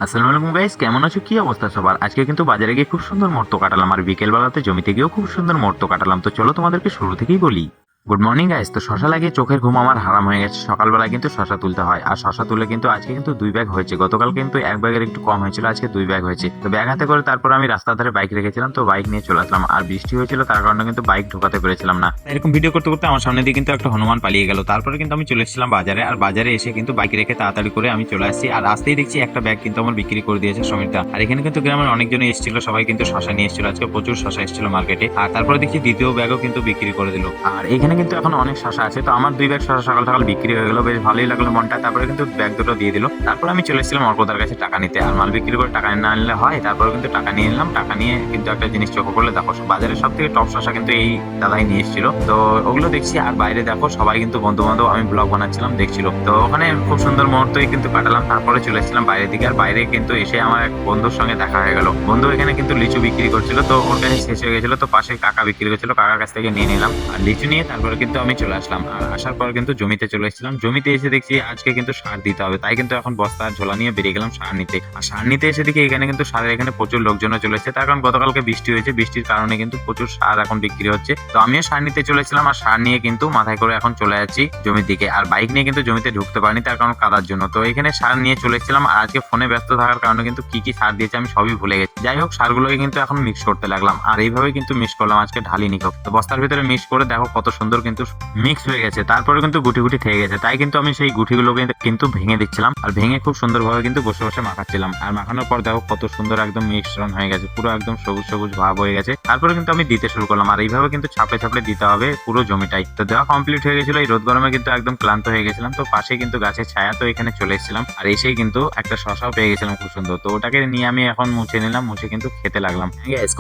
আসসালামু আলাইকুম গাইস, কেমন আছো? কি অবস্থা সবার? আজকে কিন্তু বাজারে গিয়ে খুব সুন্দর মুহূর্ত কাটালাম, আর বিকেল বেলাতে জমিতে গিয়েও খুব সুন্দর মুহূর্ত কাটালাম। তো চলো তোমাদেরকে শুরু থেকেই বলি। Good morning guys. তো শশা লাগিয়ে চোখের ঘুম আমার হারাম হয়ে গেছে। সকালবেলা কিন্তু শশা তুলতে হয়, আর শশা তুলে কিন্তু আজকে কিন্তু 2 ব্যাগ হয়েছে। গতকাল কিন্তু 1 ব্যাগের একটু কম হয়েছিল, আজকে 2 ব্যাগ হয়েছে। তো ব্যাগ হাতে করে তারপর আমি রাস্তার ধারে বাইক রেখেছিলাম, তো বাইক নিয়ে চলে আসলাম। আর বৃষ্টি হয়েছিল, তার কারণে কিন্তু বাইক ঢোকাতে পেরেছিলাম না। এরকম ভিডিও করতে করতে আমার সামনে দিয়ে কিন্তু একটা হনুমান পালিয়ে গেল। তারপরে কিন্তু আমি চলে এসেছিলাম বাজারে, আর বাজারে এসে কিন্তু বাইক রেখে তাড়াতাড়ি করে আমি চলে আসছি। আর আসতেই দেখছি একটা ব্যাগ কিন্তু আমার বিক্রি করে দিয়েছে সমিতা। আর এখানে কিন্তু গ্রামের অনেকজনই এসেছিল, সবাই কিন্তু শশা নিয়ে এসেছিল। আজকে প্রচুর শশা এসেছিল মার্কেটে। আর তারপরে দেখছি দ্বিতীয় ব্যাগও কিন্তু বিক্রি করে দিল। আর এখানে কিন্তু এখন অনেক শশা আছে। তো আমার 2 ব্যাগ শশা সকাল সকাল বিক্রি হয়ে গেল, বেশ ভালোই লাগলো মনটা। তারপরে কিন্তু ব্যাগ দুটো দিয়ে দিল। তারপর আমি চলে এসেছিলাম অর্কদার কাছে টাকা নিতে। আর মাল বিক্রি করে টাকা না নিলে হয়, তারপরে কিন্তু টাকা নিয়ে নিলাম। টাকা নিয়ে কিন্তু একটা জিনিস চোখে পড়লে, দেখো বাজারের সব থেকে টপ শশা কিন্তু এই দাদাই নিয়ে এসেছিল। তো ওগুলো দেখছি, আর বাইরে দেখো সবাই কিন্তু বন্ধু বান্ধব, আমি ব্লগ বানাচ্ছিলাম, দেখছিল। তো ওখানে খুব সুন্দর মুহূর্তই কিন্তু কাটালাম। তারপরে চলে এসেছিলাম বাইরের দিকে, আর বাইরে কিন্তু এসে আমার এক বন্ধুর সঙ্গে দেখা হয়ে গেল। বন্ধু এখানে কিন্তু লিচু বিক্রি করছিল, তো ওর কাছে শেষ হয়ে গেছিল, তো পাশে কাকা বিক্রি করছিল, কাকার কাছ থেকে নিয়ে নিলাম। আর লিচু নিয়ে তারপরে কিন্তু আমি চলে আসলাম। আর আসার পর কিন্তু জমিতে চলে এসেছিলাম। জমিতে এসে দেখছি আজকে কিন্তু সার দিতে হবে, তাই কিন্তু এখন বস্তার ঝোলা নিয়ে বেরিয়ে গেলাম সার নিতে। আর সার নিতে এসে দেখি এখানে কিন্তু সারের এখানে প্রচুর লোকজনও চলে এসেছে, তার কারণ গতকালকে বৃষ্টি হয়েছে, বৃষ্টির কারণে কিন্তু প্রচুর সার এখন বিক্রি হচ্ছে। তো আমিও সার নিতে চলেছিলাম, আর সার নিয়ে কিন্তু মাথায় করে এখন চলে যাচ্ছি জমির দিকে। আর বাইক নিয়ে কিন্তু জমিতে ঢুকতে পারিনি, তার কারণ কাদার জন্য। তো এখানে সার নিয়ে চলে এসেছিলাম, আর আজকে ফোনে ব্যস্ত থাকার কারণে কিন্তু কি কি সার দিয়েছে আমি সবই ভুলে গেছি। যাই হোক, সারগুলোকে কিন্তু এখন মিক্স করতে লাগলাম, আর এইভাবে কিন্তু মিক্স করলাম, আজকে ঢালিনি হোক। তো বস্তার ভিতরে মিক্স করে দেখো কত সুন্দর কিন্তু মিক্স হয়ে গেছে। তারপরে কিন্তু গুটি গুটি থেকে গেছে, তাই কিন্তু আমি সেই গুটিগুলোকে কিন্তু ভেঙে দিচ্ছিলাম, আর ভেঙে খুব সুন্দরভাবে কিন্তু বসে বসে মাখাচ্ছিলাম। আর মাখানোর পর দেখো কত সুন্দর একদম মিশ্রণ হয়ে গেছে, পুরো একদম সবুজ সবুজ ভাব হয়ে গেছে। তারপরে কিন্তু আমি দিতে শুরু করলাম, আর এইভাবে কিন্তু ছাপড়ে ছাপড়ে দিতে হবে পুরো জমিটাই। তো দেওয়া কমপ্লিট হয়ে গেছিল। এই রোদ গরমে কিন্তু একদম ক্লান্ত হয়ে গেছিলাম। তো পাশে কিন্তু গাছের ছায়া, তো এখানে চলে এসেছিলাম। আর এসেই কিন্তু একটা শশাও পেয়ে গেছিলাম খুব সুন্দর। তো ওটাকে নিয়ে আমি এখন মুছে নিলাম, মুছে কিন্তু খেতে লাগলাম।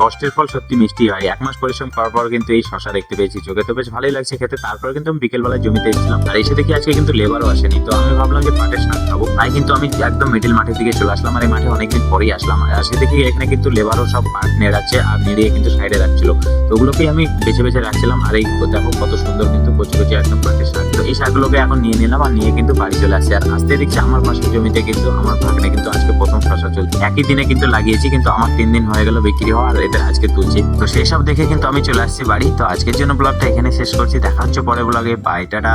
কষ্টের ফল সত্যি মিষ্টি হয়। 1 মাস পরিশ্রম করার পর কিন্তু এই শশা দেখতে পেয়েছি চোখে, তো বেশ ভালোই লাগছে খেতে। তারপরে কিন্তু আমি বিকেল বেলায় জমিতে এসেছিলাম, আর এসে দেখি আজকে কিন্তু লেবারও আসেনি। তো আমি ভাবলাম যে পাটের শাক খাবো, তাই কিন্তু আমি একদম মিডিল মাঠের দিকে চলে আসলাম। আর এই মাঠে অনেকদিন পরেই আসলাম, আর এসে দেখি এখানে কিন্তু লেবারও সব পাট নেড়াচ্ছে, আর নেড়িয়ে কিন্তু সাইডে রাখছিল। তো ওগুলোকেই আমি বেছে বেছে রাখছিলাম। আর এই দেখো কত সুন্দর কিন্তু কচি কচি একদম পাটের শাক। তো এই শাকগুলোকে এখন নিয়ে নিলাম, আর নিয়ে কিন্তু বাড়ি চলে আসছে। আর আসতে দেখছি আমার পাশের জমিতে কিন্তু আমার ভাগ্নে কিন্তু আজকে প্রথম শশা চলছে। একই দিনে কিন্তু লাগিয়েছি, কিন্তু আমার 3 দিন হয়ে গেল বিক্রি হওয়া, আর এদের আজকে তুলছি। তো সেই সব দেখে কিন্তু আমি চলে আসছি বাড়ি। তো আজকের জন্য ব্লগটা এখানে শেষ করছি, দেখা হচ্ছে পরের ব্লগে। Bye, tata.